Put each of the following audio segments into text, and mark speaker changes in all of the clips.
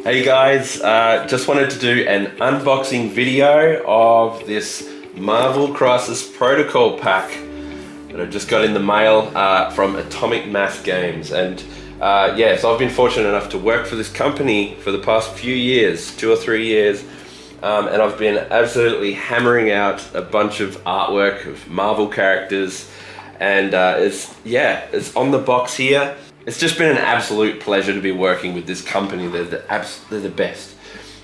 Speaker 1: Hey guys, just wanted to do an unboxing video of this Marvel Crisis Protocol pack that I just got in the mail from Atomic Mass Games. And so I've been fortunate enough to work for this company for the past few years, 2 or 3 years. And I've been absolutely hammering out a bunch of artwork of Marvel characters. And it's on the box here. It's just been an absolute pleasure to be working with this company. They're the best.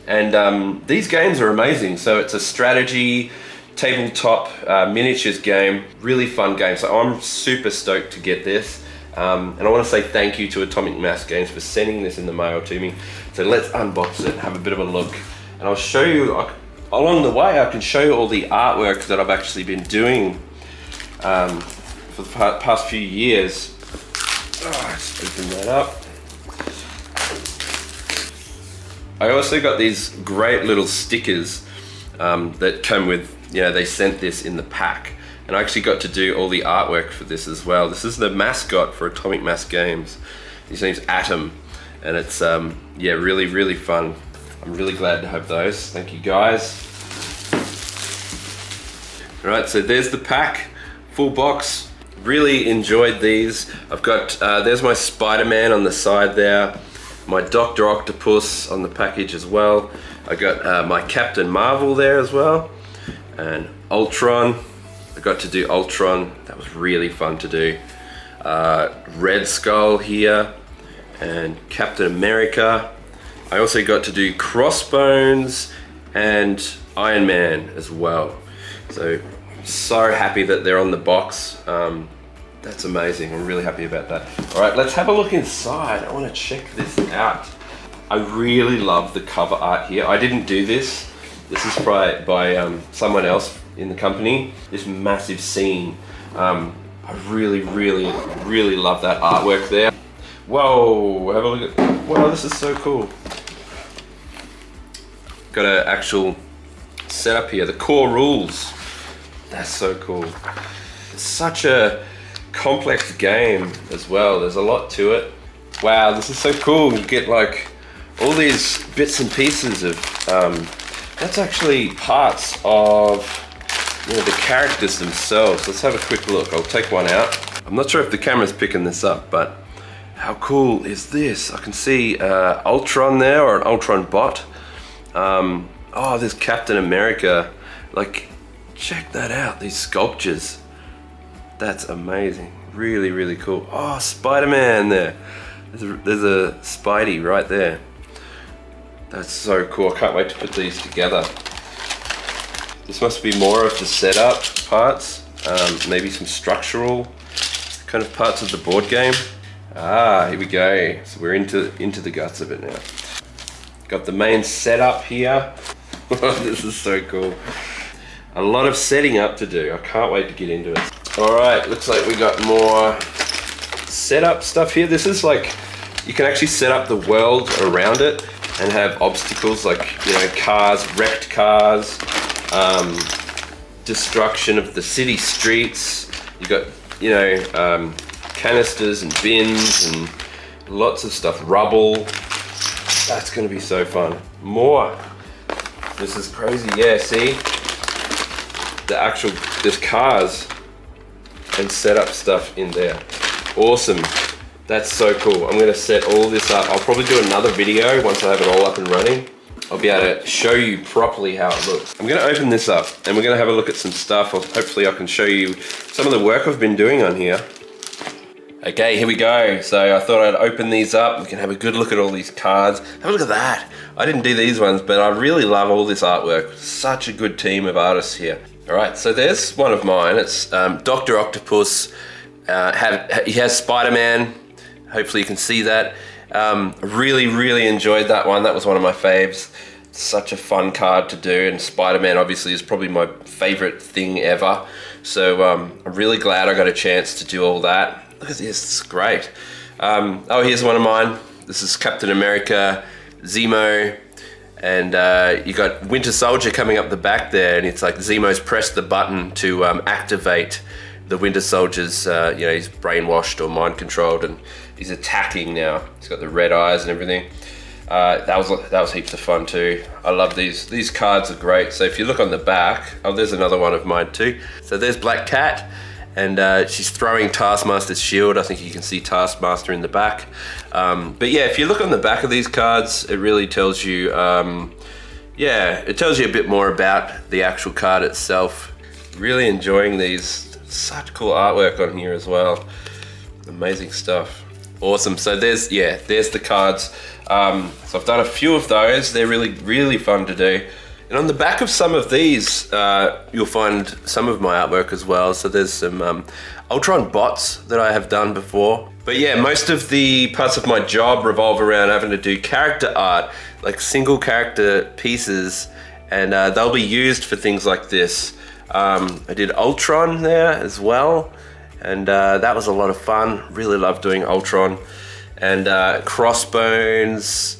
Speaker 1: And these games are amazing. So it's a strategy, tabletop, miniatures game, really fun game. So I'm super stoked to get this. And I want to say thank you to Atomic Mass Games for sending this in the mail to me. So let's unbox it and have a bit of a look. And I'll show you, along the way, I can show you all the artwork that I've actually been doing for the past few years. Let's open that up. I also got these great little stickers that come with, they sent this in the pack. And I actually got to do all the artwork for this as well. This is the mascot for Atomic Mass Games. His name's Atom. And it's, really, really fun. I'm really glad to have those. Thank you guys. All right, so there's the pack, full box. Really enjoyed these. I've got, there's my Spider-Man on the side there, my Dr. Octopus on the package as well. I got my Captain Marvel there as well, and Ultron. I got to do Ultron, that was really fun to do. Red Skull here, and Captain America. I also got to do Crossbones and Iron Man as well. So happy that they're on the box. That's amazing. I'm really happy about that. All right, let's have a look inside. I want to check this out. I really love the cover art here. I didn't do this. This is by someone else in the company. This massive scene. I really, really, really love that artwork there. Whoa, have a look at, wow, this is so cool. Got an actual setup here, the core rules. That's so cool. It's such a complex game as well. There's a lot to it. Wow, this is so cool. You get like all these bits and pieces of, that's actually parts of the characters themselves. Let's have a quick look. I'll take one out. I'm not sure if the camera's picking this up, but how cool is this? I can see Ultron there, or an Ultron bot. There's Captain America. Like, check that out, these sculptures. That's amazing. Really, really cool. Oh, Spider-Man there. There's a Spidey right there. That's so cool. I can't wait to put these together. This must be more of the setup parts. Maybe some structural kind of parts of the board game. Here we go. So we're into the guts of it now. Got the main setup here. This is so cool. A lot of setting up to do. I can't wait to get into it. All right, looks like we got more setup stuff here. This is like, you can actually set up the world around it and have obstacles like, cars, wrecked cars, destruction of the city streets. You got, canisters and bins and lots of stuff, rubble. That's gonna be so fun. More. This is crazy, yeah, see? There's cars and set up stuff in there. Awesome. That's so cool. I'm gonna set all this up. I'll probably do another video once I have it all up and running. I'll be able to show you properly how it looks. I'm gonna open this up and we're gonna have a look at some stuff. Hopefully I can show you some of the work I've been doing on here. Okay, here we go. So I thought I'd open these up. We can have a good look at all these cards. Have a look at that. I didn't do these ones, but I really love all this artwork. Such a good team of artists here. All right, so there's one of mine. It's Dr. Octopus. He has Spider-Man. Hopefully you can see that. Really, really enjoyed that one. That was one of my faves. Such a fun card to do, and Spider-Man obviously is probably my favorite thing ever. So I'm really glad I got a chance to do all that. Look at this, it's great. Here's one of mine. This is Captain America, Zemo, and you got Winter Soldier coming up the back there, and it's like Zemo's pressed the button to activate the Winter Soldier's, he's brainwashed or mind controlled, and he's attacking now. He's got the red eyes and everything. That was heaps of fun too. I love these cards are great. So if you look on the back, oh, there's another one of mine too. So there's Black Cat, and she's throwing Taskmaster's shield. I think you can see Taskmaster in the back. But yeah, if you look on the back of these cards, it really tells you, it tells you a bit more about the actual card itself. Really enjoying these. Such cool artwork on here as well. Amazing stuff. Awesome. So there's the cards. So I've done a few of those. They're really fun to do. And on the back of some of these, you'll find some of my artwork as well. So there's some Ultron bots that I have done before. But yeah, most of the parts of my job revolve around having to do character art, like single character pieces, and they'll be used for things like this. I did Ultron there as well, and that was a lot of fun. Really loved doing Ultron. And Crossbones,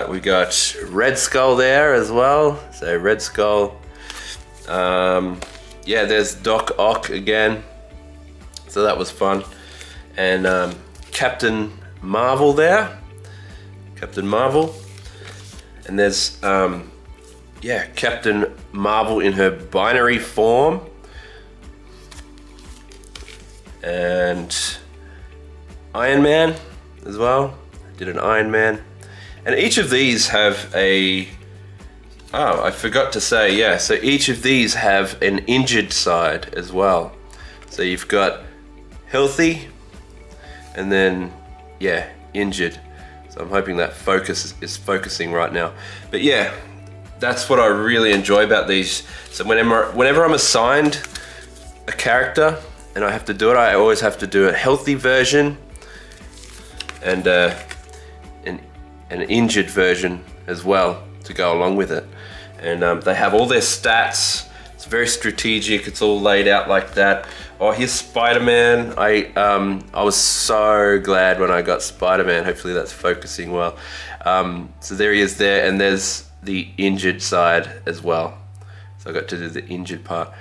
Speaker 1: we got Red Skull there as well, so Red Skull. Yeah, there's Doc Ock again, so that was fun. And Captain Marvel there, Captain Marvel. And there's Captain Marvel in her binary form. And Iron Man as well. I did an Iron Man. And each of these have I forgot to say, so each of these have an injured side as well. So you've got healthy, and then, injured. So I'm hoping that focus is focusing right now. But yeah, that's what I really enjoy about these. So whenever I'm assigned a character and I have to do it, I always have to do a healthy version and an injured version as well to go along with it. And they have all their stats. It's very strategic. It's all laid out like that. Oh, here's Spider-Man. I was so glad when I got Spider-Man. Hopefully that's focusing well. So there he is there, and there's the injured side as well. So I got to do the injured part.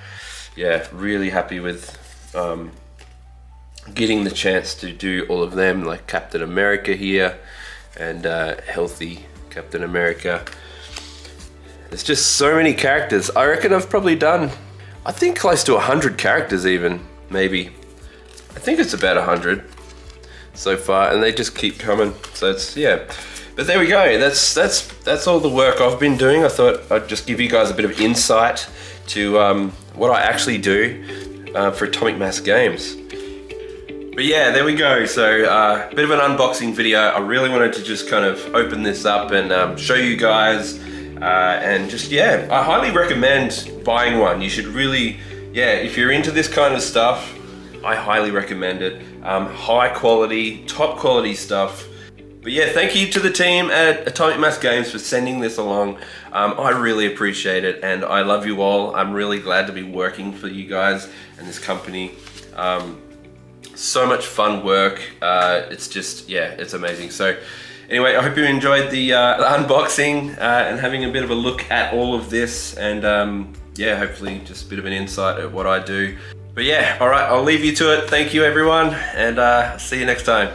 Speaker 1: Yeah, really happy with getting the chance to do all of them, like Captain America here, and healthy Captain America. There's just so many characters. I reckon I've probably done, I think close to 100 characters even, maybe. I think it's about 100 so far, and they just keep coming. So it's, But there we go. That's all the work I've been doing. I thought I'd just give you guys a bit of insight to what I actually do for Atomic Mass Games. But yeah, there we go. So a bit of an unboxing video. I really wanted to just kind of open this up and show you guys. And just, I highly recommend buying one. You should really, if you're into this kind of stuff, I highly recommend it. High quality, top quality stuff. But yeah, thank you to the team at Atomic Mass Games for sending this along. I really appreciate it, and I love you all. I'm really glad to be working for you guys and this company. So much fun work. It's just, it's amazing. So anyway, I hope you enjoyed the unboxing and having a bit of a look at all of this, and hopefully just a bit of an insight at what I do. But yeah, all right, I'll leave you to it. Thank you everyone, and see you next time.